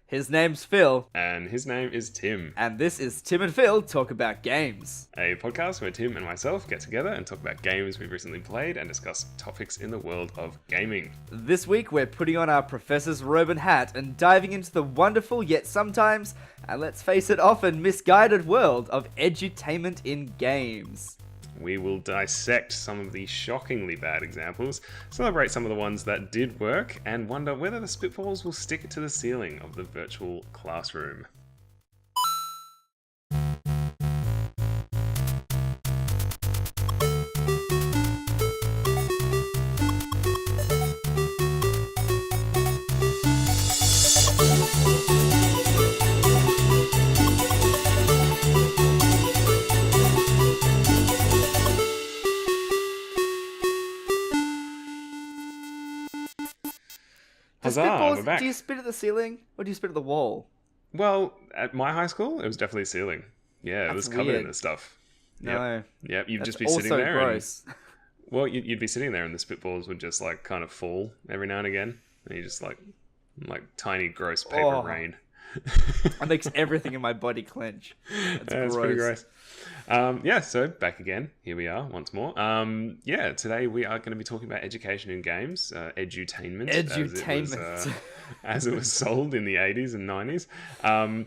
His name's Phil. And his name is Tim. And this is Tim and Phil Talk About Games. A podcast where Tim and myself get together and talk about games we've recently played and discuss topics in the world of gaming. This week we're putting on our professor's robe and hat and diving into the wonderful yet sometimes, and let's face it, often misguided world of edutainment in games. We will dissect some of the shockingly bad examples, celebrate some of the ones that did work, and wonder whether the spitballs will stick to the ceiling of the virtual classroom. Huzzah, we're back. Do you spit at the ceiling or do you spit at the wall? Well, at my high school, it was definitely ceiling. Yeah, it was covered weird. in this stuff. No. Yep, you'd That's just be sitting also there. Gross. Well, you'd be sitting there and the spitballs would just like kind of fall every now and again. And you just like tiny gross paper rain. That makes everything in my body clench. That's pretty gross. So back again. Here we are once more. Today we are going to be talking about education in games, edutainment. Edutainment. As it was sold in the 80s and 90s. A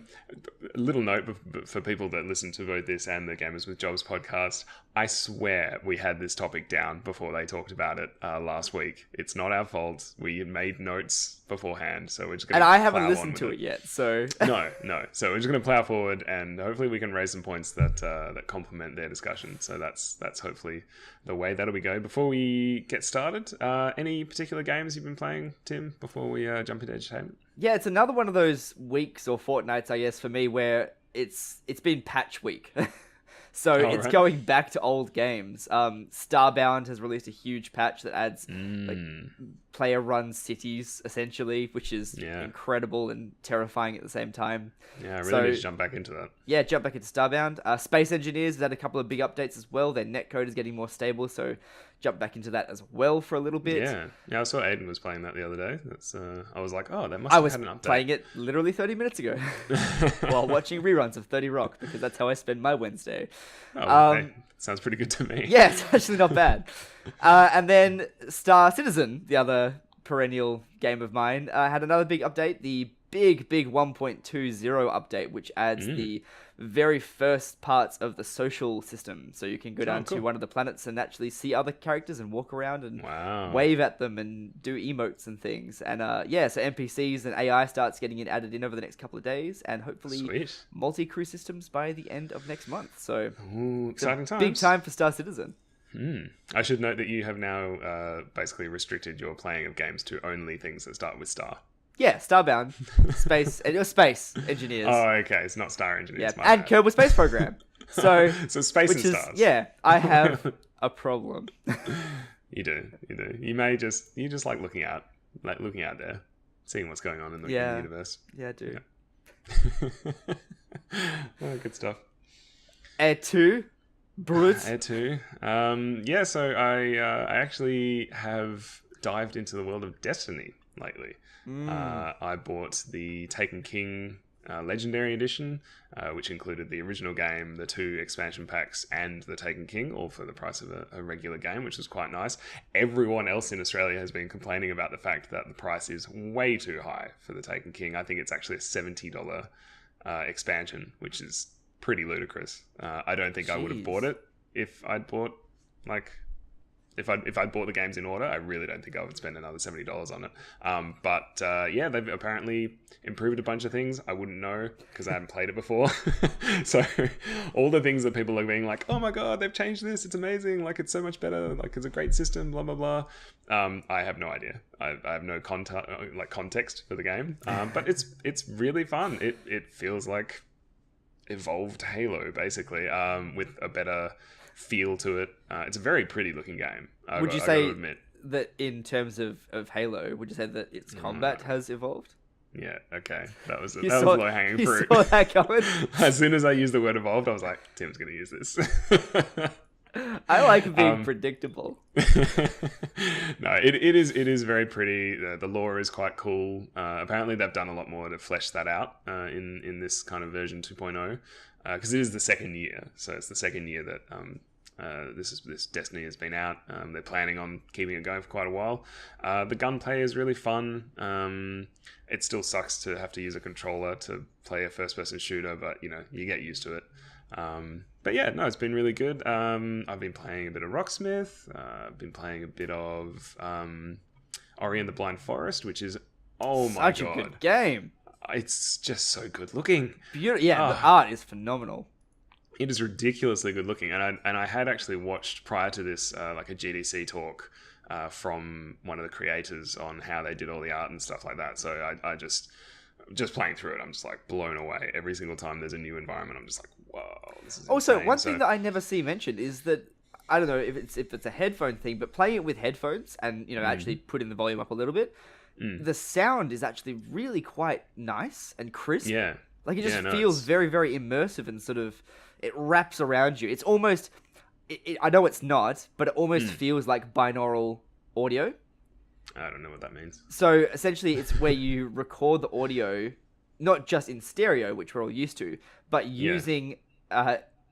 little note for people that listen to both this and the Gamers with Jobs podcast. I swear we had this topic down before they talked about it last week. It's not our fault. We made notes beforehand, so we're just going to. And I haven't listened to it yet, so. No. So we're just going to plow forward, and hopefully we can raise some points that complement their discussion. So that's hopefully the way that'll be go. Before we get started, any particular games you've been playing, Tim? Before we jump into entertainment. Yeah, it's another one of those weeks or fortnights, I guess, for me, where it's been patch week. So it's right. going back to old games. Starbound has released a huge patch that adds player-run cities, essentially, which is incredible and terrifying at the same time. Yeah, I really need to jump back into that. Yeah, jump back into Starbound. Space Engineers has had a couple of big updates as well. Their netcode is getting more stable, so jump back into that as well for a little bit. Yeah, I saw Aiden was playing that the other day. I was like, oh, that must have had an update. I was playing it literally 30 minutes ago while watching reruns of 30 Rock, because that's how I spend my Wednesday. Okay. Sounds pretty good to me. Yeah, it's actually not bad. And then Star Citizen, the other perennial game of mine, had another big update, the big 1.20 update, which adds the very first parts of the social system. So you can go down to one of the planets and actually see other characters and walk around and wave at them and do emotes and things. And so NPCs and AI starts getting added in over the next couple of days, and hopefully multi-crew systems by the end of next month. So exciting times. Big time for Star Citizen. I should note that you have now basically restricted your playing of games to only things that start with Star. Yeah, Starbound, Space Engineers. Oh, okay, it's not Star Engineers. Yeah, and Kerbal Space Program. So Space and Stars. Yeah, I have a problem. You do. You just like looking out there, seeing what's going on in the universe. Yeah, I do. Yeah. Oh, good stuff. Air 2. Brute. Air 2. So I actually have dived into the world of Destiny lately. I bought the Taken King Legendary Edition, which included the original game, the 2 expansion packs, and the Taken King, all for the price of a regular game, which was quite nice. Everyone else in Australia has been complaining about the fact that the price is way too high for the Taken King. I think it's actually a $70 expansion, which is pretty ludicrous. I don't think I would have bought it if I'd bought If I'd bought the games in order, I really don't think I would spend another $70 on it. They've apparently improved a bunch of things. I wouldn't know because I haven't played it before. So all the things that people are being like, oh my god, they've changed this, it's amazing, like it's so much better, like it's a great system, blah blah blah. I have no idea. I have no context for the game. But it's really fun. It feels like evolved Halo basically, with a better feel to it. It's a very pretty looking game. Would you say that in terms of Halo, would you say that its combat has evolved? Yeah, okay. That was low-hanging fruit. You saw that coming? As soon as I used the word evolved, I was like, Tim's going to use this. I like being predictable. No, it is very pretty. The lore is quite cool. Apparently, they've done a lot more to flesh that out in this kind of version 2.0, because it is the second year. So it's the second year that this Destiny has been out. They're planning on keeping it going for quite a while. The gunplay is really fun. It still sucks to have to use a controller to play a first-person shooter, but you get used to it. But yeah, no, it's been really good. I've been playing a bit of Rocksmith. I've been playing a bit of Ori and the Blind Forest, which is Such a good game. It's just so good looking. Beautiful. Yeah, the art is phenomenal. It is ridiculously good looking, and I had actually watched prior to this like a GDC talk from one of the creators on how they did all the art and stuff like that. So I just playing through it, I'm just like blown away. Every single time there's a new environment, I'm just like, whoa, this is also insane. One thing that I never see mentioned is that, I don't know if it's a headphone thing, but playing it with headphones and actually putting the volume up a little bit, the sound is actually really quite nice and crisp. Yeah, like it just feels very, very immersive and sort of it wraps around you. It's almost, I know it's not, but it almost feels like binaural audio. I don't know what that means. So essentially, it's where you record the audio, not just in stereo, which we're all used to, but using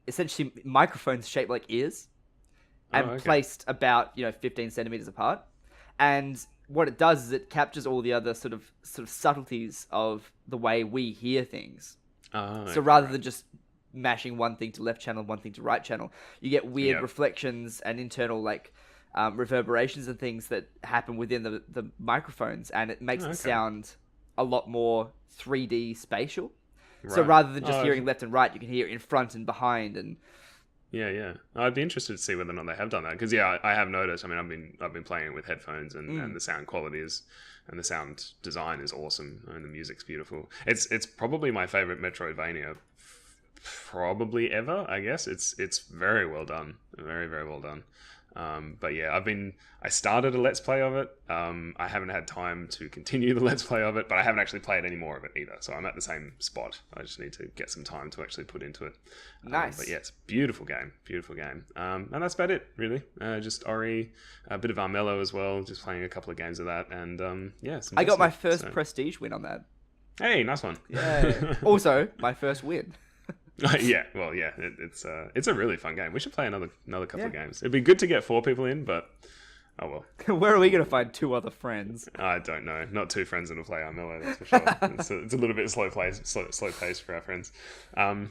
essentially microphones shaped like ears and placed about 15 centimeters apart. And what it does is it captures all the other sort of subtleties of the way we hear things. So rather than just mashing one thing to left channel, one thing to right channel, you get weird reflections and internal reverberations and things that happen within the microphones, and it makes it sound a lot more 3D spatial. Right. So rather than just hearing left and right, you can hear it in front and behind. And yeah, I'd be interested to see whether or not they have done that, because I have noticed. I mean, I've been playing it with headphones, and the sound quality and the sound design is awesome, and the music's beautiful. It's probably my favorite Metroidvania probably ever. I guess it's very well done, very, very well done. But yeah, I started a Let's Play of it. I haven't had time to continue the Let's Play of it, but I haven't actually played any more of it either. So I'm at the same spot. I just need to get some time to actually put into it. Nice. But yeah, it's a beautiful game. And that's about it, really. Just Ori, a bit of Armello as well, just playing a couple of games of that. And yeah, I got my first prestige win on that. Hey, nice one. Yeah. Also, my first win. It's a really fun game. We should play another couple of games. It'd be good to get 4 people in, but oh well. Where are we going to find 2 other friends? I don't know. Not 2 friends that'll play Armello, that's for sure. It's a little bit slow paced for our friends. But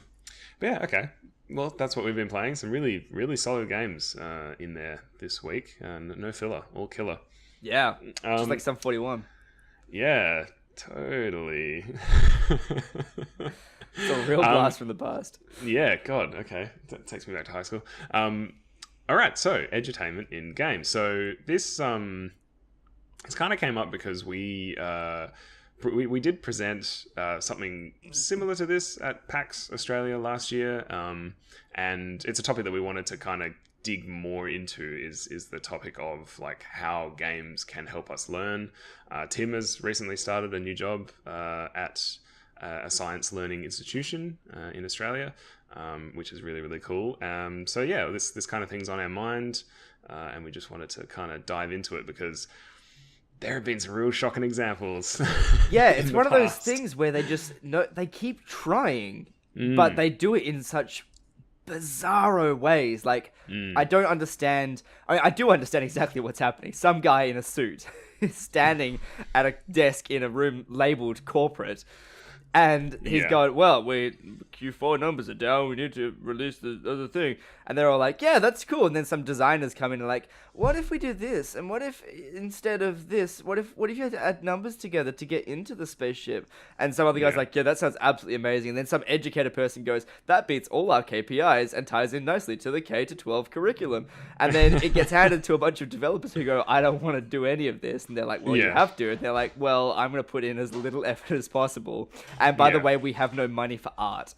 yeah, okay. Well, that's what we've been playing. Some really, really solid games in there this week. No filler, all killer. Yeah, just like Sum 41. Yeah, totally. It's a real blast from the past. Yeah, God, okay. That takes me back to high school. All right, so edutainment in games. So this kind of came up because we did present something similar to this at PAX Australia last year, and it's a topic that we wanted to kind of dig more into is the topic of like how games can help us learn. Tim has recently started a new job at a science learning institution in Australia, which is really, really cool. So yeah, this kind of thing's on our mind, and we just wanted to kind of dive into it because there have been some real shocking examples. Yeah, it's one of those things where they keep trying, but they do it in such bizarro ways. Like, I don't understand. I do understand exactly what's happening. Some guy in a suit is standing at a desk in a room labeled corporate, and he's going, well, Q4 numbers are down, we need to release the other thing. And they're all like, yeah, that's cool. And then some designers come in and like, what if we do this? And what if instead of this, what if you had to add numbers together to get into the spaceship? And some other guy's like, yeah, that sounds absolutely amazing. And then some educated person goes, that beats all our KPIs and ties in nicely to the K to 12 curriculum. And then it gets handed to a bunch of developers who go, I don't want to do any of this. And they're like, well, you have to. And they're like, well, I'm going to put in as little effort as possible. And by the way, we have no money for art.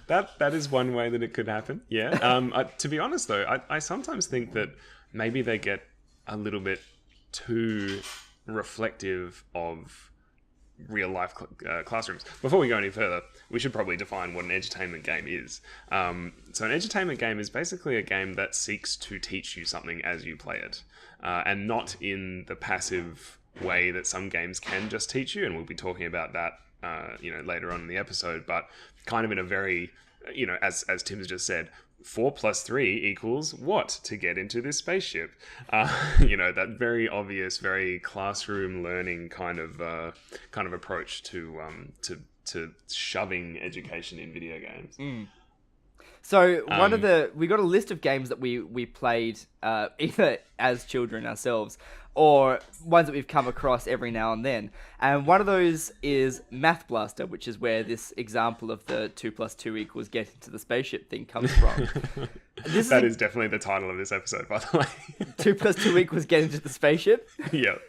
That is one way that it could happen. Yeah. To be honest, though, I sometimes think that maybe they get a little bit too reflective of real life classrooms. Before we go any further, we should probably define what an edutainment game is. So an edutainment game is basically a game that seeks to teach you something as you play it, and not in the passive way that some games can just teach you, and we'll be talking about that later on in the episode, but kind of in a very, as Tim's just said, 4 + 3 equals what to get into this spaceship. That very obvious, very classroom learning kind of approach to shoving education in video games. So we got a list of games that we played either as children ourselves or ones that we've come across every now and then. And one of those is Math Blaster, which is where this example of the 2 + 2 = get into the spaceship thing comes from. That is definitely the title of this episode, by the way. 2 + 2 = get into the spaceship? Yep.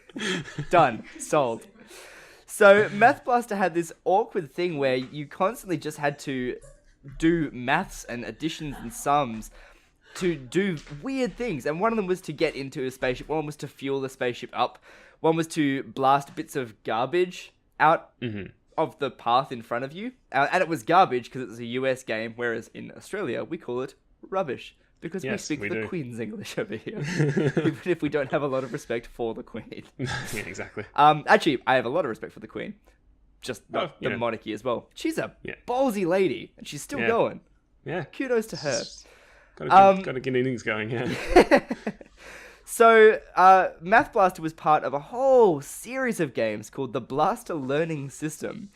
Done. Sold. So Math Blaster had this awkward thing where you constantly just had to do maths and additions and sums to do weird things, and one of them was to get into a spaceship, one was to fuel the spaceship up, one was to blast bits of garbage out of the path in front of you, and it was garbage because it was a US game, whereas in Australia we call it rubbish because we speak the Queen's English over here, even if we don't have a lot of respect for the Queen. Yeah, exactly. Actually, I have a lot of respect for the Queen, just not the monarchy as well. She's a ballsy lady, and she's still going. Yeah. Kudos to her. Got to get innings going, yeah. So, Math Blaster was part of a whole series of games called the Blaster Learning System,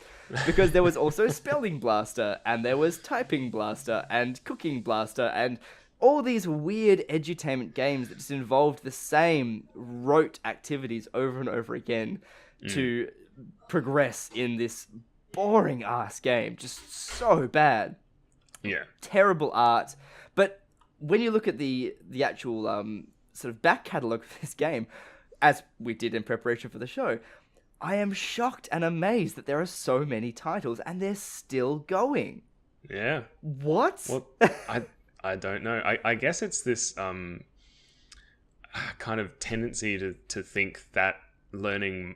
because there was also Spelling Blaster, and there was Typing Blaster, and Cooking Blaster, and all these weird edutainment games that just involved the same rote activities over and over again to progress in this boring-ass game. Just so bad. Yeah. Terrible art. But when you look at the actual sort of back catalogue of this game, as we did in preparation for the show, I am shocked and amazed that there are so many titles and they're still going. Yeah. What? Well, I don't know. I guess it's this kind of tendency to think that learning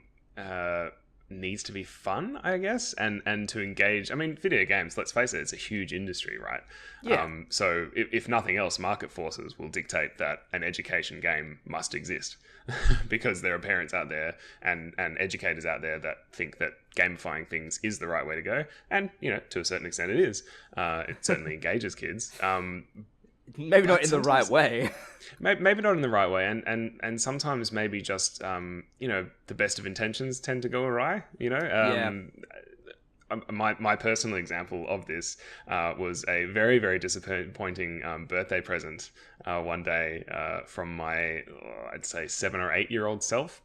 needs to be fun, I guess, and to engage. I mean, video games, let's face it, it's a huge industry, right? Yeah. So if nothing else, market forces will dictate that an education game must exist because there are parents out there and educators out there that think that gamifying things is the right way to go. And, to a certain extent it is. It certainly engages kids. Maybe not in the right way. Maybe not in the right way, and sometimes maybe just the best of intentions tend to go awry. My personal example of this was a very, very disappointing birthday present one day from my I'd say 7 or 8 year old self.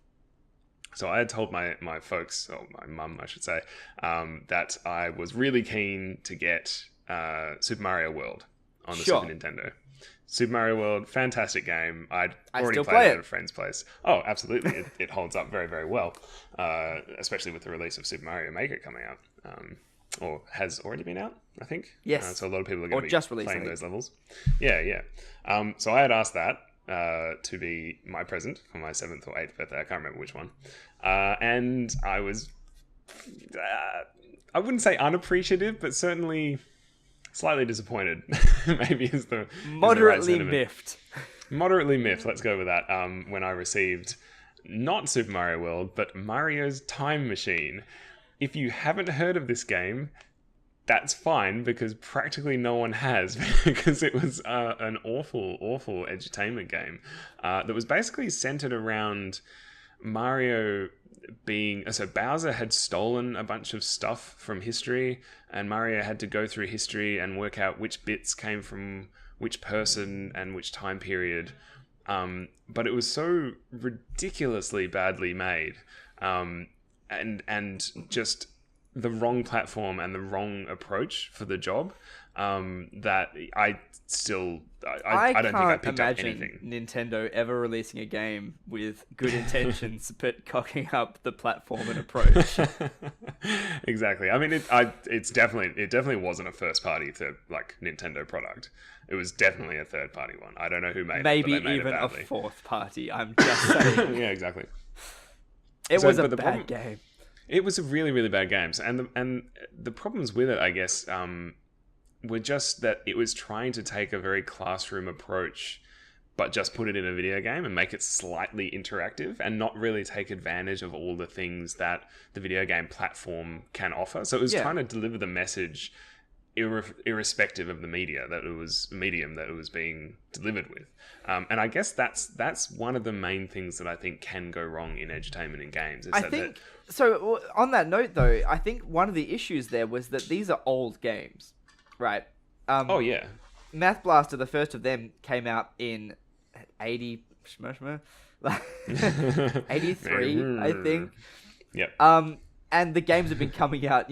So I had told my folks, or my mum I should say, that I was really keen to get Super Mario World on the Super Nintendo. Super Mario World, fantastic game. I'd already played it at a friend's place. Oh, absolutely. It holds up very, very well, especially with the release of Super Mario Maker coming out, or has already been out, I think. Yes. So a lot of people are going to be just playing those levels. Yeah. So I had asked that to be my present for my 7th or 8th birthday. I can't remember which one. And I was, I wouldn't say unappreciative, but certainly slightly disappointed. Maybe is the moderately miffed. Moderately miffed. Let's go with that. When I received not Super Mario World, but Mario's Time Machine. If you haven't heard of this game, that's fine because practically no one has, because it was an awful edutainment game that was basically centered around Mario being... So Bowser had stolen a bunch of stuff from history, and Mario had to go through history and work out which bits came from which person and which time period. But it was so ridiculously badly made, and just the wrong platform and the wrong approach for the job, that I don't think I picked up anything. Nintendo ever releasing a game with good intentions but cocking up the platform and approach. Exactly. I mean, it definitely wasn't a first party Nintendo product. It was definitely a third party one. I don't know who made it. Maybe even a fourth party. I'm just saying. Yeah, exactly. It was a bad game. It was a really, really bad game. And the problems with it, I guess, were just that it was trying to take a very classroom approach, but just put it in a video game and make it slightly interactive and not really take advantage of all the things that the video game platform can offer. So it was trying to deliver the message irrespective of the medium that it was being delivered with. And I guess that's one of the main things that I think can go wrong in edutainment in games. So on that note, though, I think one of the issues there was that these are old games, right? Oh, yeah. Math Blaster, the first of them, came out in 83, I think. Yep. And the games have been coming out,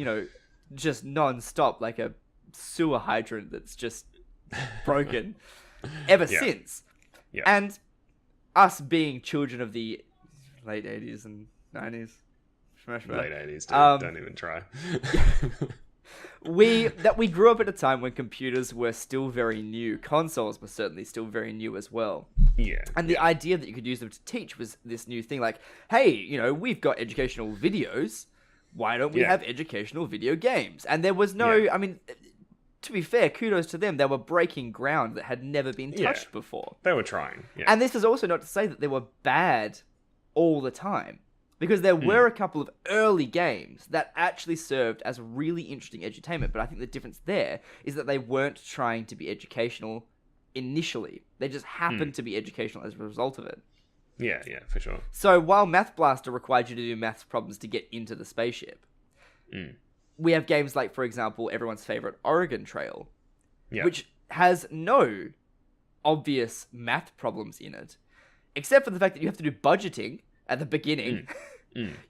just non-stop, like a sewer hydrant that's just broken ever since. Yeah. And us being children of the late 80s and 90s. Late 80s, don't even try. We grew up at a time when computers were still very new. Consoles were certainly still very new as well. Yeah. And the idea that you could use them to teach was this new thing, like, hey, we've got educational videos. Why don't we have educational video games? And there was no, I mean, to be fair, kudos to them. They were breaking ground that had never been touched before. They were trying. Yeah. And this is also not to say that they were bad all the time. Because there were a couple of early games that actually served as really interesting edutainment. But I think the difference there is that they weren't trying to be educational initially. They just happened to be educational as a result of it. Yeah, for sure. So while Math Blaster required you to do maths problems to get into the spaceship, we have games like, for example, everyone's favorite Oregon Trail, which has no obvious math problems in it, except for the fact that you have to do budgeting at the beginning.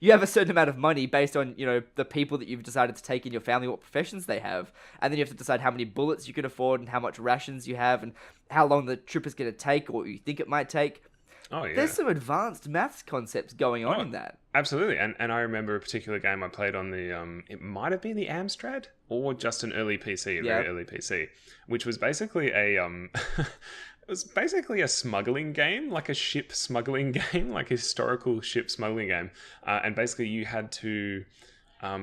You have a certain amount of money based on, the people that you've decided to take in your family, what professions they have. And then you have to decide how many bullets you can afford and how much rations you have and how long the trip is going to take or what you think it might take. Oh, yeah. There's some advanced maths concepts going on in that. Absolutely. And I remember a particular game I played on the, it might have been the Amstrad or just an early PC, very early PC, which was basically it was basically a smuggling game, like a ship smuggling game, like a historical ship smuggling game. And basically you had to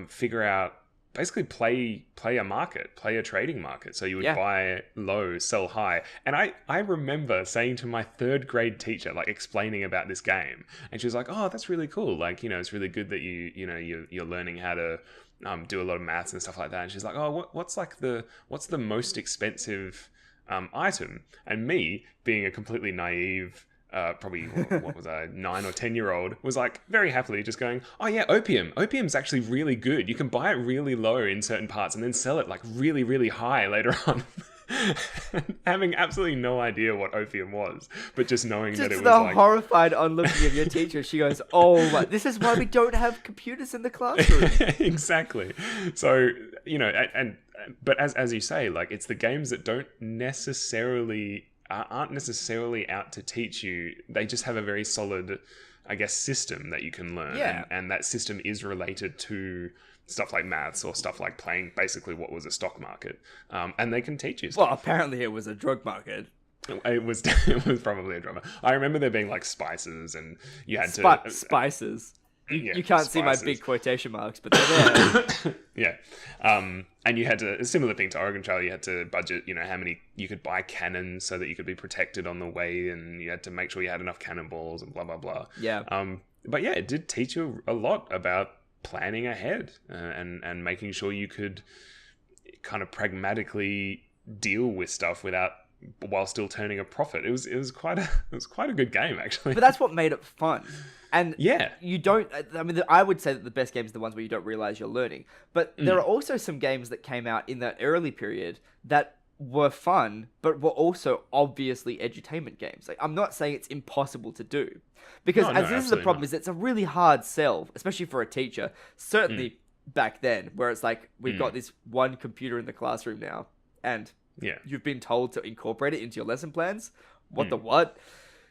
figure out, basically play a trading market. So you would buy low, sell high. And I remember saying to my third grade teacher, like explaining about this game. And she was like, oh, that's really cool. Like, it's really good that you're learning how to do a lot of maths and stuff like that. And she's like, oh, what's the most expensive item? And me, being a completely naive, probably, what was I, 9 or 10-year-old, was like very happily just going, oh yeah, opium. Opium's actually really good. You can buy it really low in certain parts and then sell it like really, really high later on. Having absolutely no idea what opium was, but just knowing that it was like... horrified on looking of your teacher. She goes, oh, this is why we don't have computers in the classroom. Exactly. So, but as you say, like, it's the games that aren't necessarily out to teach you. They just have a very solid, I guess, system that you can learn. Yeah. And that system is related to stuff like maths or stuff like playing basically what was a stock market. And they can teach you stuff. Well, apparently it was a drug market. It was probably a drug market. I remember there being like spices and you had to... Spices. You can't see my big quotation marks, but they're there. Yeah. And you had to, a similar thing to Oregon Trail, you had to budget, how many, you could buy cannons so that you could be protected on the way, and you had to make sure you had enough cannonballs and blah, blah, blah. Yeah. But yeah, it did teach you a lot about planning ahead and making sure you could kind of pragmatically deal with stuff while still turning a profit. It was quite a good game, actually. But that's what made it fun. And yeah, I would say that the best games are the ones where you don't realize you're learning. But there are also some games that came out in that early period that were fun, but were also obviously edutainment games. Like, I'm not saying it's impossible to do, because this is the problem: is it's a really hard sell, especially for a teacher. Certainly back then, where it's like we've got this one computer in the classroom now, and you've been told to incorporate it into your lesson plans. What the what?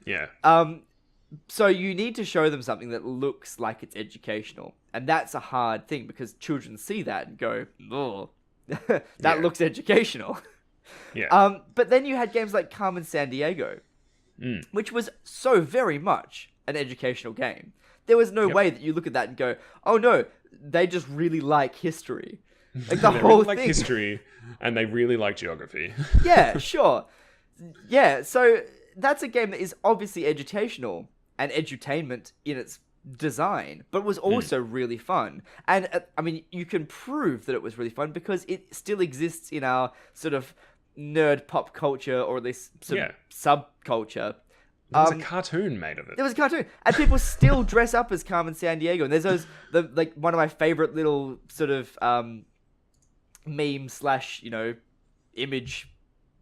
Yeah. So you need to show them something that looks like it's educational. And that's a hard thing because children see that and go, oh, that looks educational. Yeah. But then you had games like Carmen Sandiego, which was so very much an educational game. There was no way that you look at that and go, oh no, they just really like history. Like the they whole really thing. like history, and they really like geography. Yeah, sure. Yeah, so that's a game that is obviously educational and edutainment in its design, but was also really fun. And I mean, you can prove that it was really fun because it still exists in our sort of nerd pop culture, or at least some subculture. There was a cartoon made of it. There was a cartoon, and people still dress up as Carmen Sandiego. And there's like one of my favorite little sort of meme / image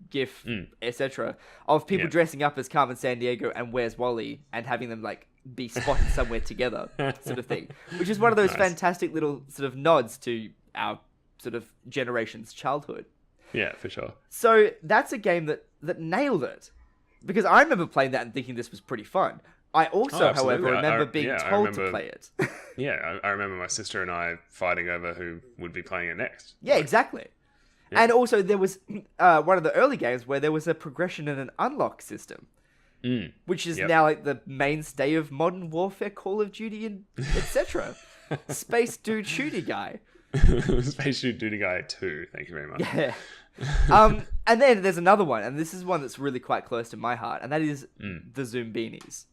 gif, etc. of people dressing up as Carmen Sandiego and Where's Wally, and having them like be spotted somewhere together, sort of thing, which is one of those fantastic little sort of nods to our sort of generation's childhood. Yeah, for sure. So that's a game that nailed it, because I remember playing that and thinking this was pretty fun. I also, however, remember being told to play it. Yeah, I remember my sister and I fighting over who would be playing it next. Yeah, exactly. Yeah. And also there was one of the early games where there was a progression and an unlock system, which is now like the mainstay of Modern Warfare, Call of Duty, and etc. Space Dude Shooty Guy. Space Duty Guy 2, thank you very much. Yeah. And then there's another one, and this is one that's really quite close to my heart, and that is the Zoombinis.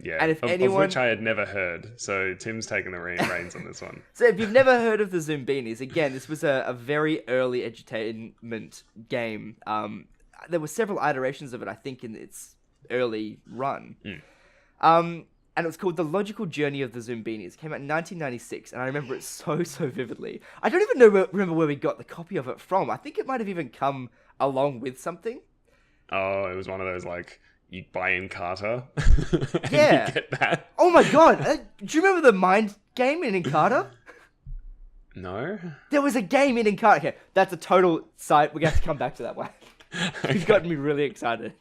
Yeah, and if of anyone... which I had never heard, so Tim's taking the reins on this one. So if you've never heard of the Zoombinis, again, this was a very early edutainment game. There were several iterations of it, I think, in its early run. And it was called The Logical Journey of the Zoombinis. It came out in 1996, and I remember it so vividly. I don't even remember where we got the copy of it from. I think it might have even come along with something. Oh, it was one of those, like, you buy in Carter, and yeah. you get that. Oh my god! Do you remember the Mind game in Encarta? No. There was a game in Encarta. Okay, that's a total side. We're going to have to come back to that one. You've gotten me really excited.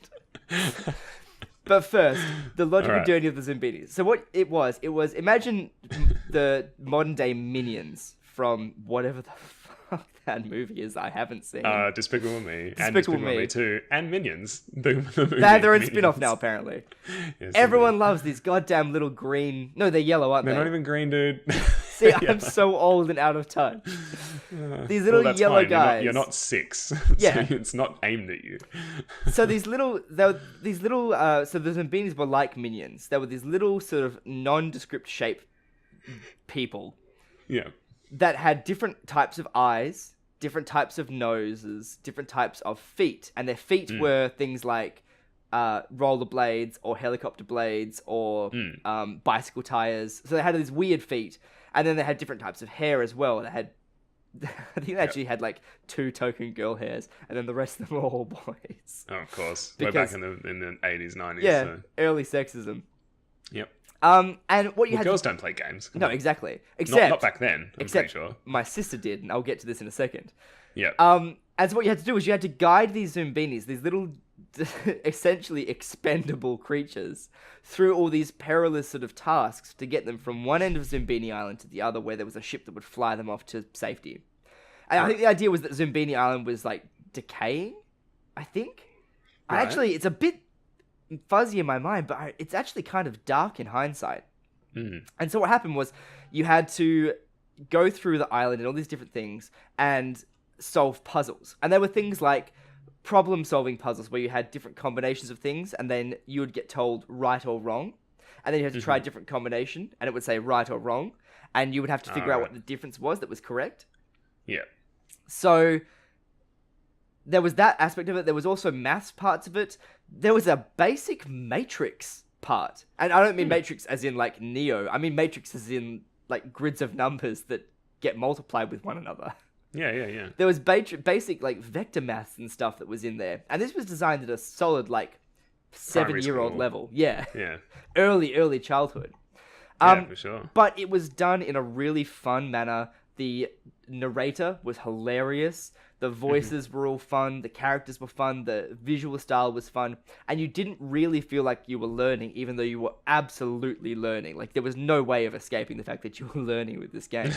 But first, the logical journey of the Zombinis. So what it was imagine the modern day Minions from whatever the fuck that movie is I haven't seen. Despicable Me. Despicable and Despicable Me. Me 2. And Minions. The movie They're their own Minions. spin-off now, apparently. Yes, Everyone loves these goddamn little green... No, they're yellow, aren't They're they? not even green, dude. See, yeah. I'm so old and out of touch. These little yellow fine. guys. You're not 6. Yeah. So it's not aimed at you. So so the Zombinis were like Minions. They were these little sort of nondescript shape people. Yeah. That had different types of eyes, different types of noses, different types of feet. And their feet were things like rollerblades or helicopter blades or bicycle tires. So they had these weird feet. And then they had different types of hair as well. They had, I think they actually had like 2 token girl hairs, and then the rest of them were all boys. Oh, of course. Because, we're back in the 80s, 90s. Yeah, so. early sexism. Yep. And what you had girls don't play games. No, exactly. Except not back then. I'm pretty sure. My sister did, and I'll get to this in a second. Yeah. And so what you had to do was you had to guide these Zoombinis, these little, essentially expendable creatures, through all these perilous sort of tasks to get them from one end of Zoombini Island to the other, where there was a ship that would fly them off to safety. And I think the idea was that Zoombini Island was like decaying. I think. Right. It's a bit fuzzy in my mind, but it's actually kind of dark in hindsight. And so what happened was you had to go through the island and all these different things and solve puzzles. And there were things like problem-solving puzzles where you had different combinations of things, and then you would get told right or wrong. And then you had to try a different combination, and it would say right or wrong. And you would have to figure out what the difference was that was correct. Yeah. So there was that aspect of it. There was also maths parts of it. There was a basic matrix part. And I don't mean matrix as in like Neo. I mean matrix as in like grids of numbers that get multiplied with one another. Yeah. There was basic like vector maths and stuff that was in there. And this was designed at a solid like 7-year-old level. Yeah. Yeah. Early childhood. Yeah, for sure. But it was done in a really fun manner. The narrator was hilarious. The voices were all fun. The characters were fun. The visual style was fun. And you didn't really feel like you were learning, even though you were absolutely learning. Like, there was no way of escaping the fact that you were learning with this game.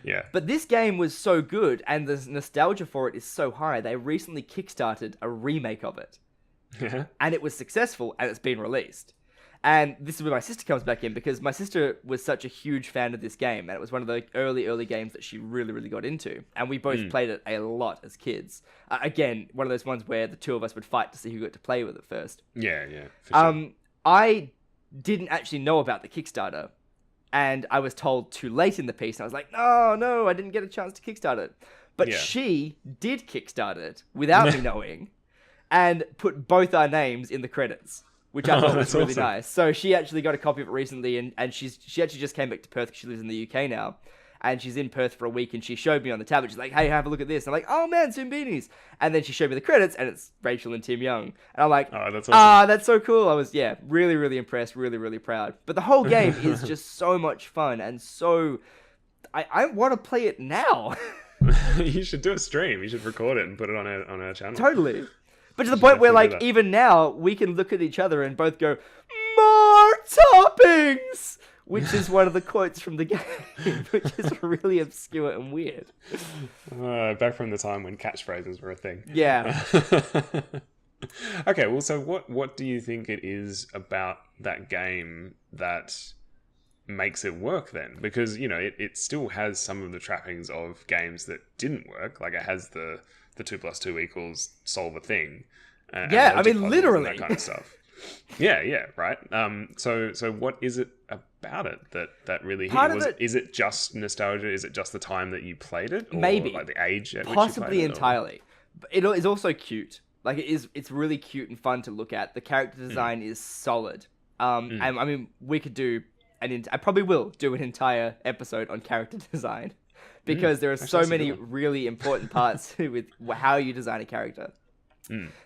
Yeah. But this game was so good, and the nostalgia for it is so high, they recently kickstarted a remake of it. Yeah. And it was successful, and it's been released. And this is where my sister comes back in, because my sister was such a huge fan of this game, and it was one of the early games that she really, really got into. And we both played it a lot as kids. Again, one of those ones where the two of us would fight to see who got to play with it first. Yeah, for sure. I didn't actually know about the Kickstarter, and I was told too late in the piece, and I was like, no, I didn't get a chance to kickstart it. But she did kickstart it without me knowing, and put both our names in the credits, which I thought was really awesome. nice. So she actually got a copy of it recently, and she actually just came back to Perth because she lives in the UK now. And she's in Perth for a week, and she showed me on the tablet. She's like, hey, have a look at this. And I'm like, oh man, Zoombinis. And then she showed me the credits, and it's Rachel and Tim Young. And I'm like, oh, that's awesome. That's so cool. I was, really, really impressed, really, really proud. But the whole game is just so much fun, and so... I want to play it now. You should do a stream. You should record it and put it on our channel. Totally. But to the point where, like, even now, we can look at each other and both go, more toppings! Which is one of the quotes from the game, which is really obscure and weird. Back from the time when catchphrases were a thing. Yeah. Okay, well, so what do you think it is about that game that makes it work then? Because, you know, it still has some of the trappings of games that didn't work. Like, it has the 2 + 2 = solve a thing. Yeah, I mean, literally. And that kind of stuff. Yeah, right. So what is it about it that really hit you? Is it just nostalgia? Is it just the time that you played it? Or maybe. Like the age at Possibly which you played entirely. But it is also cute. Like, it's really cute and fun to look at. The character design is solid. And I mean, we could do I probably will do an entire episode on character design, because there are so many really important parts with how you design a character.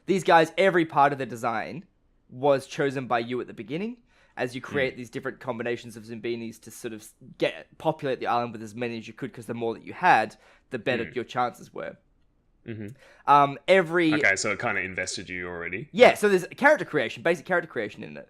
These guys, every part of the design was chosen by you at the beginning, as you create these different combinations of Zoombinis to sort of populate the island with as many as you could, because the more that you had, the better your chances were. Okay, so it kind of invested you already. Yeah, so there's character creation, basic character creation in it.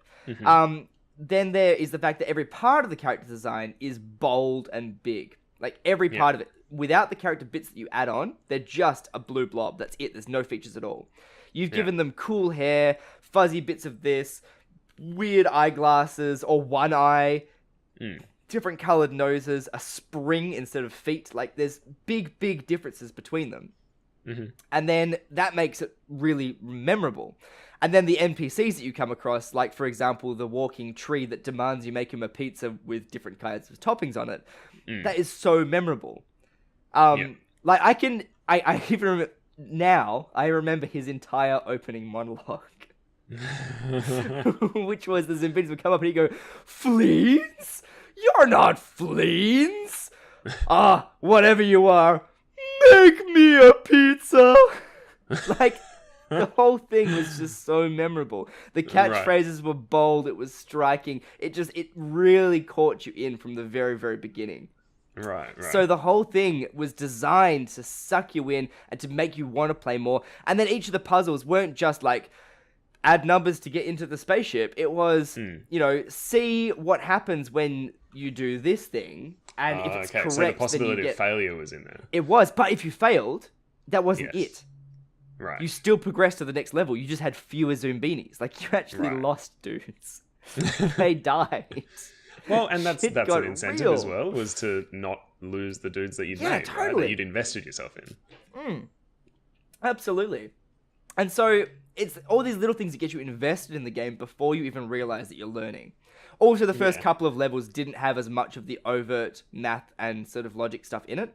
Then there is the fact that every part of the character design is bold and big. Like, every part of it. Without the character bits that you add on, they're just a blue blob. That's it. There's no features at all. You've given them cool hair, fuzzy bits of this, weird eyeglasses, or one eye, different colored noses, a spring instead of feet. Like, there's big, big differences between them. And then that makes it really memorable. And then the NPCs that you come across, like, for example, the walking tree that demands you make him a pizza with different kinds of toppings on it, that is so memorable. Like, I even remember, now, I remember his entire opening monologue. Which was the Zombies would come up and he'd go, Fleens? You're not Fleens! Whatever you are, make me a pizza! Like, the whole thing was just so memorable. The catchphrases were bold, it was striking. It really caught you in from the very, very beginning. Right. So the whole thing was designed to suck you in and to make you want to play more. And then each of the puzzles weren't just like, add numbers to get into the spaceship. It was, see what happens when you do this thing. And if it's correct, so the possibility then of failure was in there. It was, but if you failed, that wasn't it. Right. You still progressed to the next level. You just had fewer Zoombinis. Like, you actually lost dudes. They died. Well, and that's an incentive real. as well, was to not lose the dudes that you'd made, totally. right? That you'd invested yourself in. Absolutely. And so it's all these little things that get you invested in the game before you even realize that you're learning. Also, the first couple of levels didn't have as much of the overt math and sort of logic stuff in it.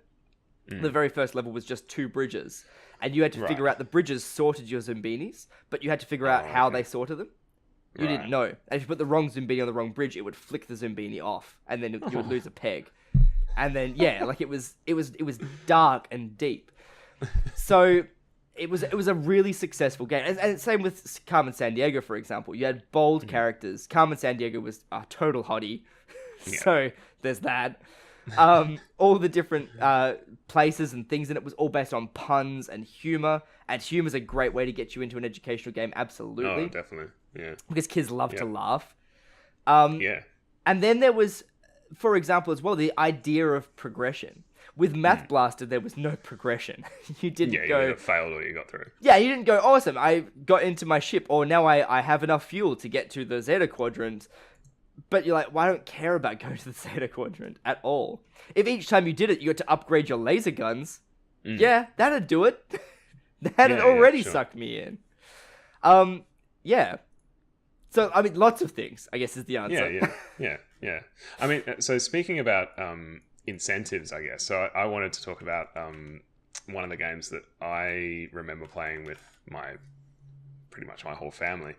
The very first level was just 2 bridges. And you had to figure out the bridges sorted your Zoombinis, but you had to figure out how they sorted them. You didn't know. And if you put the wrong Zoombini on the wrong bridge, it would flick the Zoombini off, and then you would lose a peg. And then like it was dark and deep. So it was a really successful game. And same with Carmen Sandiego, for example. You had bold characters. Carmen Sandiego was a total hottie. So there's that. All the different places and things, and it was all based on puns and humor. And humor's a great way to get you into an educational game, absolutely. Oh, definitely, yeah. Because kids love to laugh. Yeah. And then there was for example, as well, the idea of progression. With Math Blaster, there was no progression. You didn't Yeah, go... you either failed or you got through. Yeah, you didn't go, awesome, I got into my ship, or now I have enough fuel to get to the Zeta Quadrant. But you're like, well, I don't care about going to the Zeta Quadrant at all. If each time you did it, you got to upgrade your laser guns, yeah, that'd do it. That'd already sucked me in. Yeah. So, I mean, lots of things, I guess, is the answer. Yeah. I mean, so speaking about incentives, I guess. So I wanted to talk about one of the games that I remember playing with pretty much my whole family,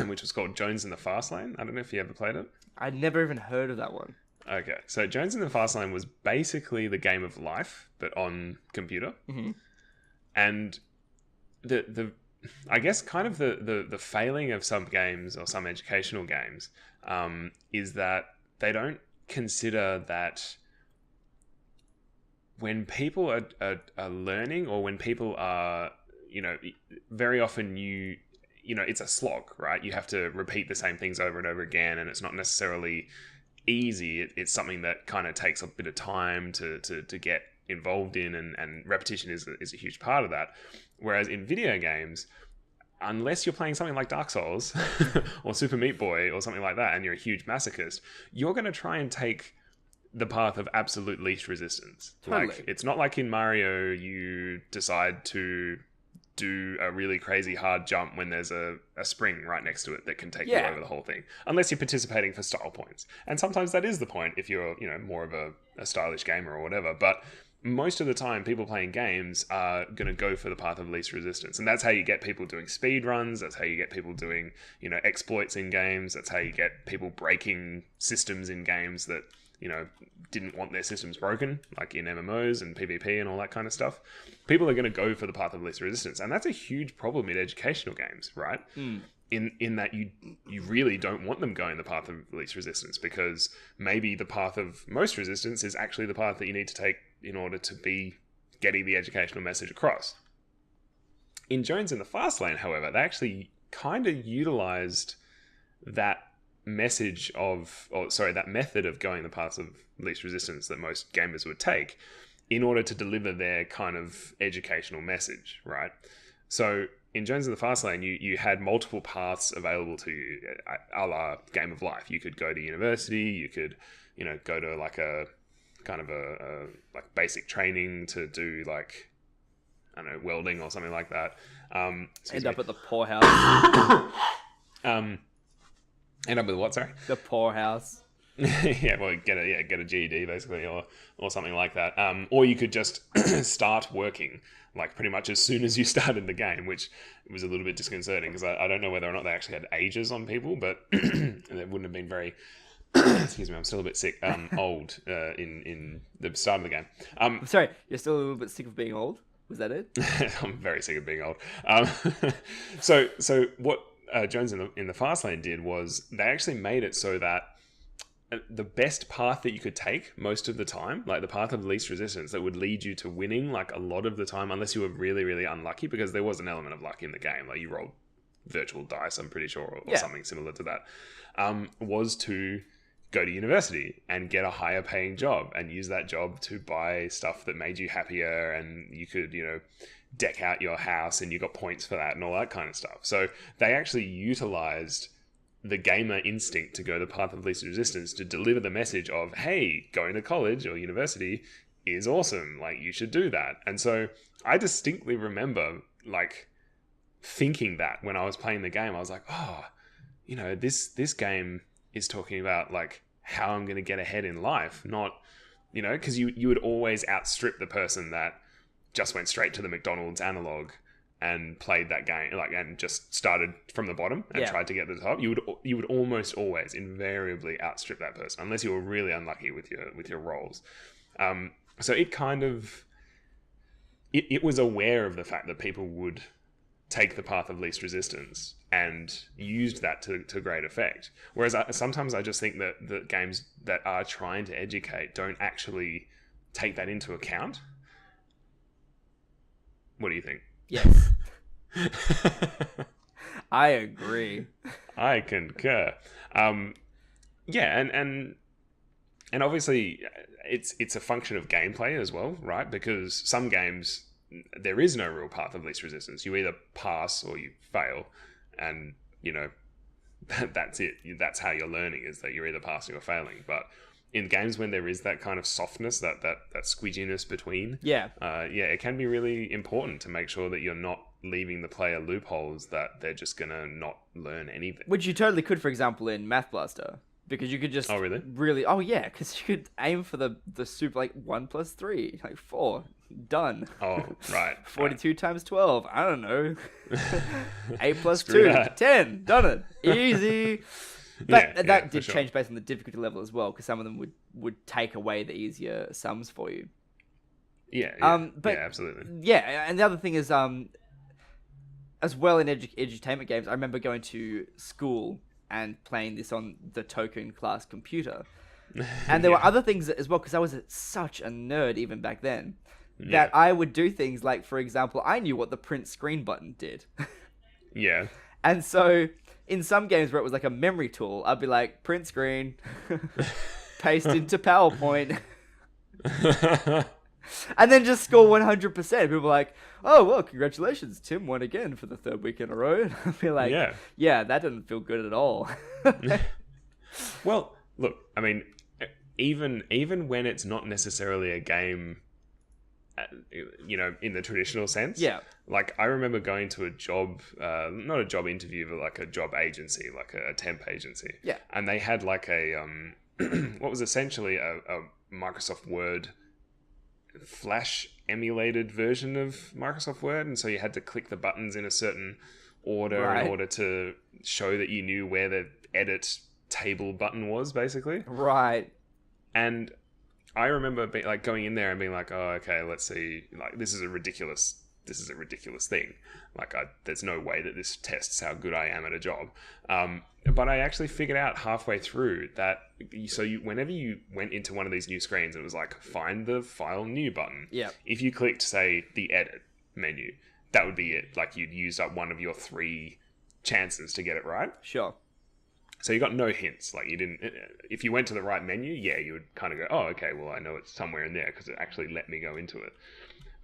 which was called Jones in the Fast Lane. I don't know if you ever played it. I'd never even heard of that one. Okay, so Jones in the Fast Lane was basically the game of life, but on computer. Mm-hmm. And the I guess kind of the failing of some games or some educational games is that they don't consider that when people are learning, or when people are, very often it's a slog, right? You have to repeat the same things over and over again, and it's not necessarily easy. It's something that kind of takes a bit of time to get involved in, and repetition is a huge part of that. Whereas in video games, unless you're playing something like Dark Souls or Super Meat Boy or something like that, and you're a huge masochist, you're going to try and take the path of absolute least resistance. Totally. Like, it's not like in Mario you decide to do a really crazy hard jump when there's a spring right next to it that can take you over the whole thing, unless you're participating for style points. And sometimes that is the point if you're more of a stylish gamer or whatever. But most of the time, people playing games are going to go for the path of least resistance. And that's how you get people doing speed runs. That's how you get people doing, exploits in games. That's how you get people breaking systems in games that, didn't want their systems broken, like in MMOs and PvP and all that kind of stuff. People are going to go for the path of least resistance. And that's a huge problem in educational games, right? In that you really don't want them going the path of least resistance, because maybe the path of most resistance is actually the path that you need to take in order to be getting the educational message across. In Jones in the Fast Lane, however, they actually kind of utilized that method of going the path of least resistance that most gamers would take in order to deliver their kind of educational message, right? So in Jones in the Fast Lane, you had multiple paths available to you, a la Game of Life. You could go to university, you could, go to like a kind of a like basic training to do like, I don't know, welding or something like that. End up at the poorhouse. End up with what, sorry? The poorhouse. Yeah, well, get a GED basically, or something like that. Or you could just start working like pretty much as soon as you started the game, which was a little bit disconcerting because I don't know whether or not they actually had ages on people, but it wouldn't have been very. Excuse me, I'm still a bit sick. Old in the start of the game. Sorry, you're still a little bit sick of being old? Was that it? I'm very sick of being old. So what Jones in the Fast Lane did was they actually made it so that the best path that you could take most of the time, like the path of least resistance that would lead you to winning like a lot of the time, unless you were really, really unlucky, because there was an element of luck in the game. Like you rolled virtual dice, I'm pretty sure, or something similar to that, was to go to university and get a higher paying job and use that job to buy stuff that made you happier, and you could, deck out your house and you got points for that and all that kind of stuff. So they actually utilized the gamer instinct to go the path of least resistance to deliver the message of, hey, going to college or university is awesome. Like, you should do that. And so I distinctly remember like thinking that when I was playing the game, I was like, oh, this game is talking about like how I'm going to get ahead in life, not, because you would always outstrip the person that just went straight to the McDonald's analog and played that game, like, and just started from the bottom and tried to get to the top. You would almost always invariably outstrip that person, unless you were really unlucky with your rolls. So it kind of it was aware of the fact that people would take the path of least resistance and used that to great effect. Whereas sometimes I just think that the games that are trying to educate don't actually take that into account. What do you think? Yes. I agree. I concur. Yeah, and And obviously, it's a function of gameplay as well, right? Because some games there is no real path of least resistance. You either pass or you fail, and that's it. That's how you're learning, is that you're either passing or failing. But in games when there is that kind of softness, that squidginess between, it can be really important to make sure that you're not leaving the player loopholes that they're just gonna not learn anything. Which you totally could, for example, in Math Blaster. Because you could just because you could aim for the super, like 1 + 3, like 4, done. Oh, right. 42 times 12, I don't know. 8 + 2, that. 10, done it. Easy. But that did change based on the difficulty level as well, because some of them would take away the easier sums for you. Yeah. But absolutely. Yeah, and the other thing is, as well in edutainment games, I remember going to school and playing this on the token class computer. And there were other things as well, because I was such a nerd even back then, that I would do things like, for example, I knew what the print screen button did. Yeah. And so in some games where it was like a memory tool, I'd be like, print screen, paste into PowerPoint. And then just score 100%. People were like, oh, well, congratulations. Tim won again for the 3rd week in a row. And I'd be like, yeah, that didn't feel good at all. Well, look, I mean, even when it's not necessarily a game, in the traditional sense. Yeah. Like, I remember going to a job, not a job interview, but like a job agency, like a temp agency. Yeah. And they had like a, what was essentially a Microsoft Word Flash emulated version of Microsoft Word, and so you had to click the buttons in a certain order in order to show that you knew where the edit table button was, basically. Right. And I remember going in there and being like, oh, okay, let's see, like, this is a ridiculous thing. Like, there's no way that this tests how good I am at a job. But I actually figured out halfway through that, whenever you went into one of these new screens, it was like, find the file new button. Yeah. If you clicked, say, the edit menu, that would be it. Like, you'd used up one of your 3 chances to get it right. Sure. So you got no hints. Like, you didn't. If you went to the right menu, you would kind of go, oh, okay, well, I know it's somewhere in there because it actually let me go into it.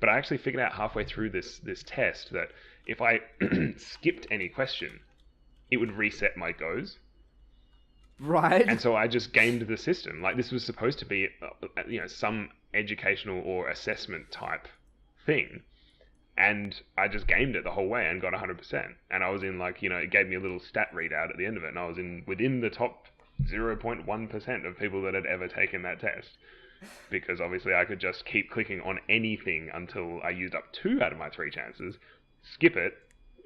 But I actually figured out halfway through this test that if I skipped any question, it would reset my goes. Right. And so I just gamed the system. Like, this was supposed to be, some educational or assessment type thing. And I just gamed it the whole way and got 100%. And I was in, like, it gave me a little stat readout at the end of it. And I was within the top 0.1% of people that had ever taken that test. Because obviously I could just keep clicking on anything until I used up 2 out of my 3 chances, skip it,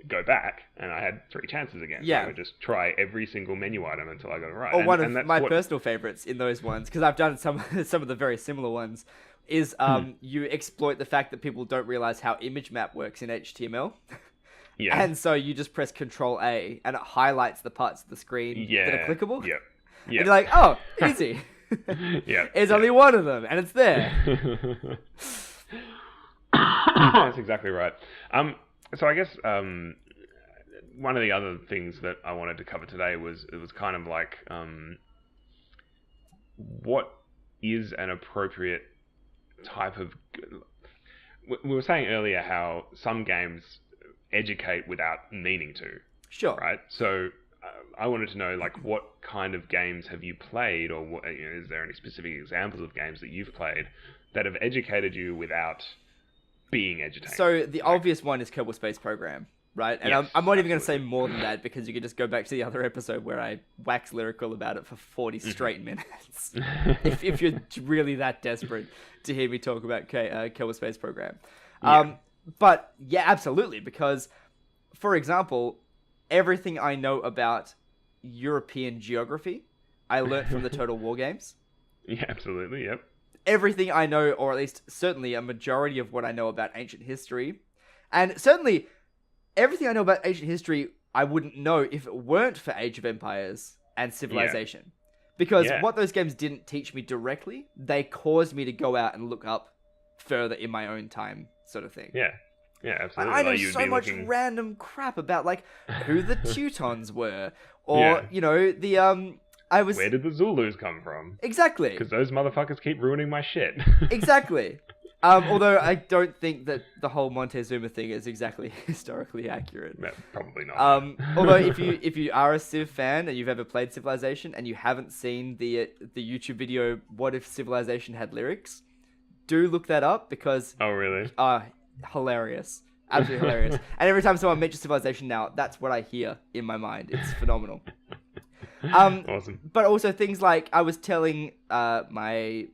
go back, and I had 3 chances again. Yeah. So I would just try every single menu item until I got it right. Or one of my personal favorites in those ones, because I've done some of the very similar ones, is you exploit the fact that people don't realize how image map works in HTML. Yeah. And so you just press Control A and it highlights the parts of the screen that are clickable. Yep. And you're like, oh, easy. Yeah. It's only one of them and it's there. That's exactly right. So I guess one of the other things that I wanted to cover today was kind of like what is an appropriate type of... We were saying earlier how some games educate without meaning to. Sure. Right? So I wanted to know, like, what kind of games have you played, or what, is there any specific examples of games that you've played that have educated you without being educated? So the obvious one is Kerbal Space Program, right? And yes, I'm not even going to say more than that, because you can just go back to the other episode where I wax lyrical about it for 40 straight minutes. if you're really that desperate to hear me talk about Kerbal Space Program. But yeah, absolutely, because, for example, everything I know about European geography, I learnt from the Total War games. Yeah, absolutely, yep. Everything I know, or at least certainly a majority of what I know about ancient history, and certainly everything I know about ancient history, I wouldn't know if it weren't for Age of Empires and Civilization. Yeah. Because what those games didn't teach me directly, they caused me to go out and look up further in my own time, sort of thing. Yeah. Yeah, absolutely. I know so much random crap about, like, who the Teutons were, or, Where did the Zulus come from? Exactly. Because those motherfuckers keep ruining my shit. Exactly. Although I don't think that the whole Montezuma thing is exactly historically accurate. No, probably not. Although if you are a Civ fan and you've ever played Civilization and you haven't seen the YouTube video "What if Civilization had lyrics," do look that up because oh really? Hilarious, absolutely hilarious. And every time someone mentions Civilization now, that's what I hear in my mind. It's phenomenal. Awesome. But also things like I was telling my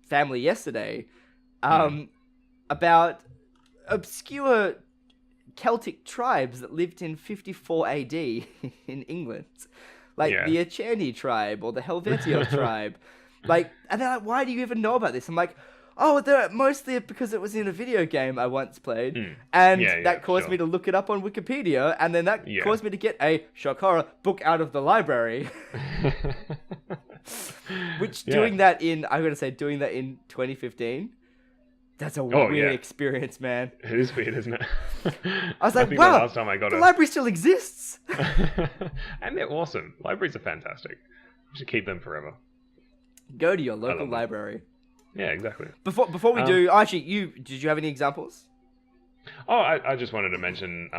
family yesterday about obscure Celtic tribes that lived in 54 AD in England, like the Echeni tribe or the Helvetio tribe. Like, and they're like, "Why do you even know about this?" I'm like, "Oh, they're mostly because it was in a video game I once played, and that caused me to look it up on Wikipedia, and then that caused me to get a shock horror book out of the library." Which doing that in 2015, that's a weird experience, man. It is weird, isn't it? I was like, wow, last time I got the library still exists. And they're awesome. Libraries are fantastic. You should keep them forever. Go to your local library. Yeah, exactly. Before we do, actually, did you have any examples? Oh, I just wanted to mention,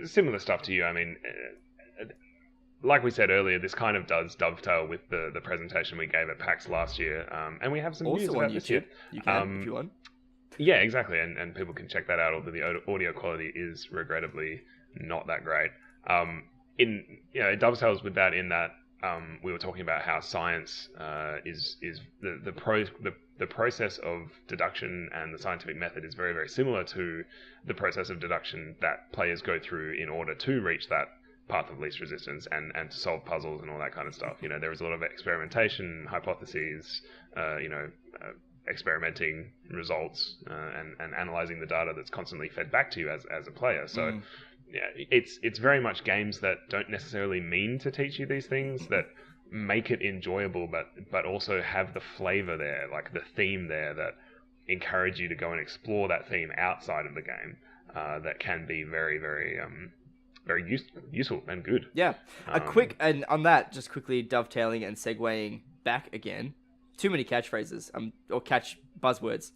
similar stuff to you. I mean, like we said earlier, this kind of does dovetail with the presentation we gave at PAX last year, and we have some news about this year. You can, if you want. Yeah, exactly, and people can check that out, although the audio quality is regrettably not that great. It dovetails with that in that we were talking about how science is the process of deduction, and the scientific method is very, very similar to the process of deduction that players go through in order to reach that path of least resistance and to solve puzzles and all that kind of stuff. There is a lot of experimentation, hypotheses, experimenting results, and analyzing the data that's constantly fed back to you as a player. So it's very much games that don't necessarily mean to teach you these things, that make it enjoyable, but also have the flavor there, like the theme there, that encourage you to go and explore that theme outside of the game, that can be very, very very useful and good. Yeah. And on that, just quickly dovetailing and segueing back again, too many catchphrases, or catch buzzwords,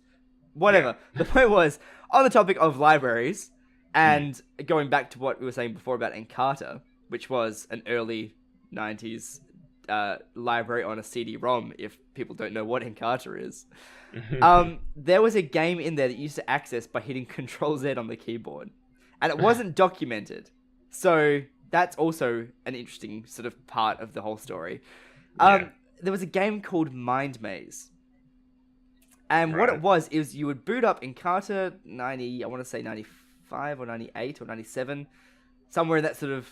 whatever. The point was, on the topic of libraries, and going back to what we were saying before about Encarta, which was an early 90s library on a CD-ROM, if people don't know what Encarta is. There was a game in there that you used to access by hitting Control-Z on the keyboard. And it wasn't documented. So that's also an interesting sort of part of the whole story. There was a game called Mind Maze. And what it was is you would boot up Encarta 90, I want to say 95 or 98 or 97, somewhere in that sort of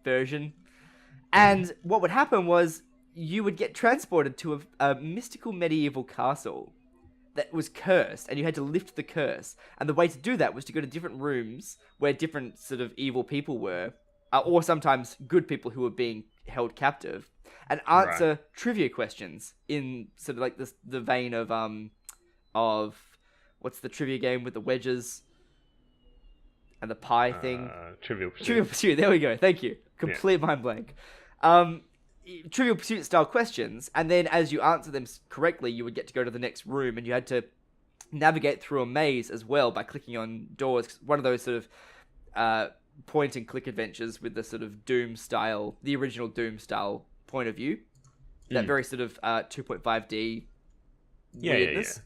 version. And what would happen was you would get transported to a mystical medieval castle that was cursed, and you had to lift the curse. And the way to do that was to go to different rooms where different sort of evil people were, or sometimes good people who were being held captive, and answer trivia questions in sort of like the vein of what's the trivia game with the wedges and the pie thing? Trivial Pursuit. Trivial Pursuit. There we go. Thank you. Complete mind blank. Trivial Pursuit style questions, and then as you answer them correctly, you would get to go to the next room, and you had to navigate through a maze as well by clicking on doors. One of those sort of point and click adventures with the sort of Doom style, the original Doom style point of view, that very sort of 2.5D weirdness.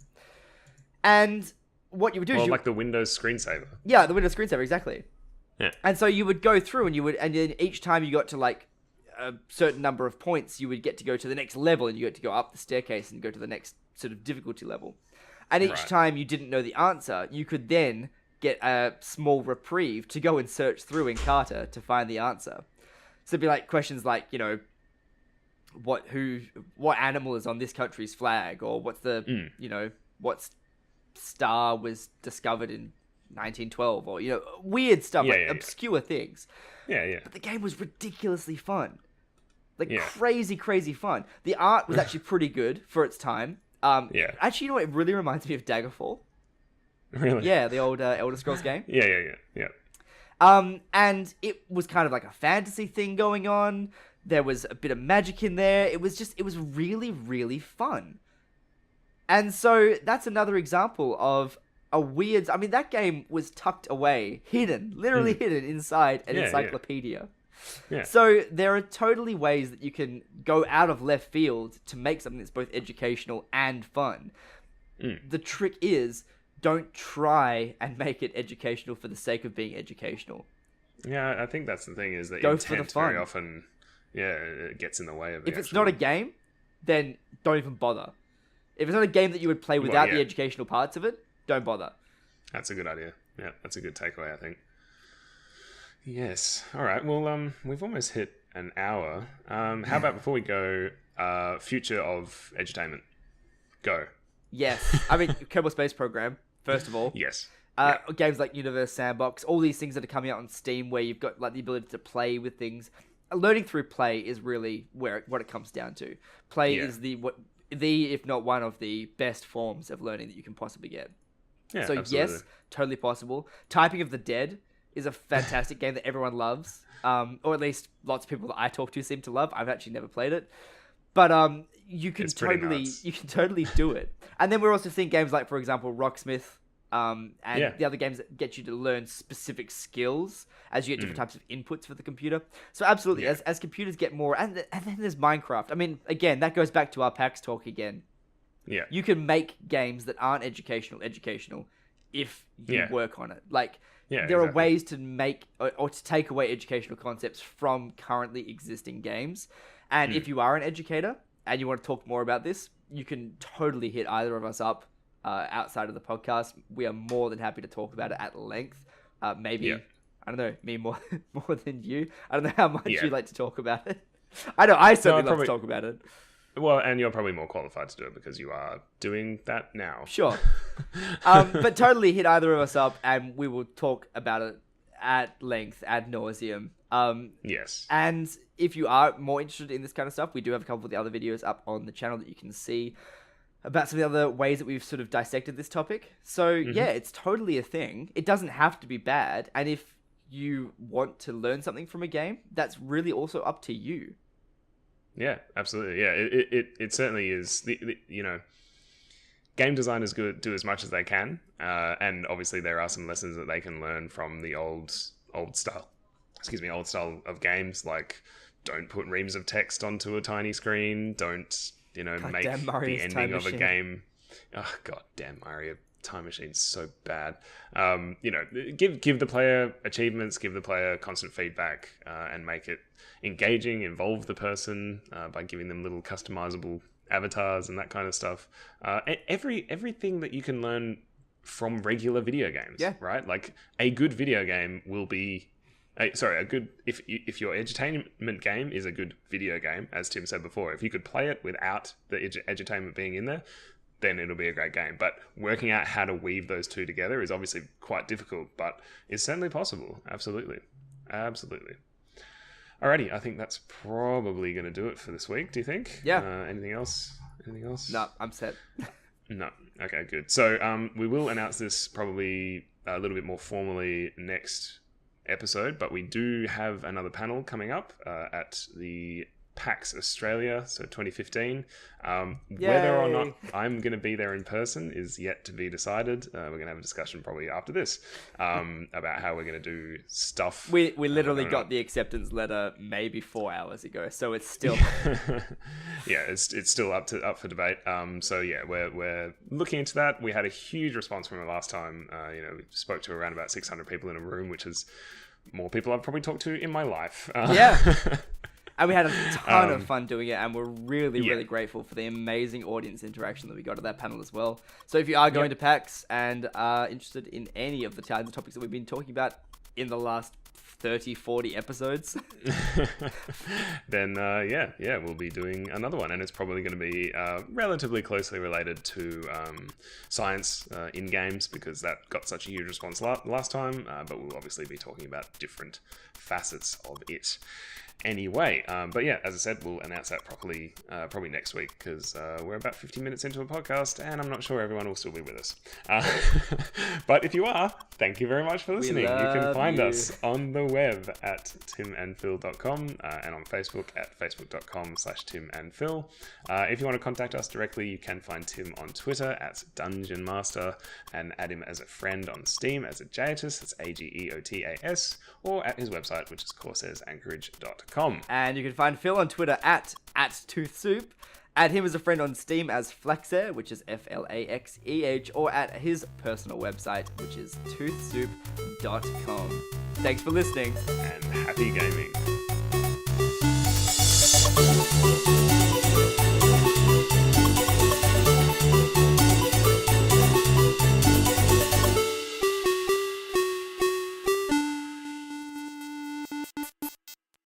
And what you would do is like the Windows screensaver. Yeah, the Windows screensaver, exactly. Yeah. And so you would go through, and then each time you got to like a certain number of points, you would get to go to the next level, and you get to go up the staircase and go to the next sort of difficulty level. And each time you didn't know the answer, you could then get a small reprieve to go and search through Encarta to find the answer. So it'd be like questions like, what animal is on this country's flag, or what's the what star was discovered in 1912, or weird stuff, obscure things. But the game was ridiculously fun. Crazy fun. The art was actually pretty good for its time. Actually, it really reminds me of Daggerfall. Really? Yeah, the old Elder Scrolls game. Yeah. And it was kind of like a fantasy thing going on. There was a bit of magic in there. It was really, really fun. And so that's another example of a weird... I mean, that game was tucked away, hidden, literally hidden inside an encyclopedia. Yeah. So there are totally ways that you can go out of left field to make something that's both educational and fun. The trick is, don't try and make it educational for the sake of being educational. Yeah, I think that's the thing, is that Go for the intent fun. very often, it gets in the way of it. If it's not a game, then don't even bother. If it's not a game that you would play without the educational parts of it, don't bother. That's a good idea. Yeah, that's a good takeaway, I think. Yes. All right. Well, we've almost hit an hour. How about before we go, future of edutainment? Go. Yes. I mean, Kerbal Space Program, first of all. Yes. Games like Universe Sandbox, all these things that are coming out on Steam where you've got like the ability to play with things. Learning through play is really what it comes down to. Play is the if not one of the best forms of learning that you can possibly get. Yeah, so absolutely. Yes, totally possible. Typing of the Dead is a fantastic game that everyone loves, or at least lots of people that I talk to seem to love. I've actually never played it, but you can totally do it. And then we're also seeing games like, for example, Rocksmith, and the other games that get you to learn specific skills as you get different types of inputs for the computer. So absolutely, as computers get more, and then there's Minecraft. I mean, again, that goes back to our PAX talk again. Yeah, you can make games that aren't educational if you work on it. Like, there are ways to make or to take away educational concepts from currently existing games. And if you are an educator and you want to talk more about this, you can totally hit either of us up outside of the podcast. We are more than happy to talk about it at length. Maybe, I don't know, me more than you. I don't know how much you like to talk about it. I know, I certainly love to talk about it. Well, and you're probably more qualified to do it because you are doing that now. Sure. But totally hit either of us up and we will talk about it at length, ad nauseum. Yes. And if you are more interested in this kind of stuff, we do have a couple of the other videos up on the channel that you can see about some of the other ways that we've sort of dissected this topic. So it's totally a thing. It doesn't have to be bad. And if you want to learn something from a game, that's really also up to you. Yeah, absolutely. Yeah, it certainly is. Game designers do as much as they can, and obviously there are some lessons that they can learn from the old style of games. Like, don't put reams of text onto a tiny screen. Don't make the ending of a game. Oh, god damn, Mario Time Machine's so bad. Give the player achievements, give the player constant feedback, and make it engaging, involve the person by giving them little customizable avatars and that kind of stuff. Everything that you can learn from regular video games, right? Like, a good video game will be if your edutainment game is a good video game, as Tim said before, if you could play it without the edutainment being in there, then it'll be a great game. But working out how to weave those two together is obviously quite difficult, but it's certainly possible. Absolutely. Alrighty, I think that's probably going to do it for this week. Do you think? Yeah. Anything else? No, I'm set. No. Okay, good. So we will announce this probably a little bit more formally next episode, but we do have another panel coming up at the PAX Australia, so 2015. Whether or not I'm going to be there in person is yet to be decided. We're going to have a discussion probably after this about how we're going to do stuff. We literally got the acceptance letter maybe 4 hours ago, so it's still it's still up for debate. So yeah, we're looking into that. We had a huge response from it last time. We spoke to around about 600 people in a room, which is more people I've probably talked to in my life. And we had a ton of fun doing it, and we're really grateful for the amazing audience interaction that we got at that panel as well. So if you are going to PAX and are interested in any of the topics that we've been talking about in the last 30, 40 episodes, then we'll be doing another one, and it's probably going to be relatively closely related to science in games, because that got such a huge response last time, but we'll obviously be talking about different facets of it. anyway. But yeah, as I said, we'll announce that properly probably next week, because we're about 50 minutes into a podcast and I'm not sure everyone will still be with us. But if you are, thank you very much for listening. You can find us on the web at timandphill.com and on Facebook at facebook.com/timandphill. If you want to contact us directly, you can find Tim on Twitter at Dungeon Master and add him as a friend on Steam as Ageotas, that's Ageotas, or at his website, which is corsairsanchorage.com. And you can find Phill on Twitter at ToothSoup. Add him as a friend on Steam as Flaxehr, which is Flaxeh, or at his personal website, which is toothsoup.com. Thanks for listening. And happy gaming.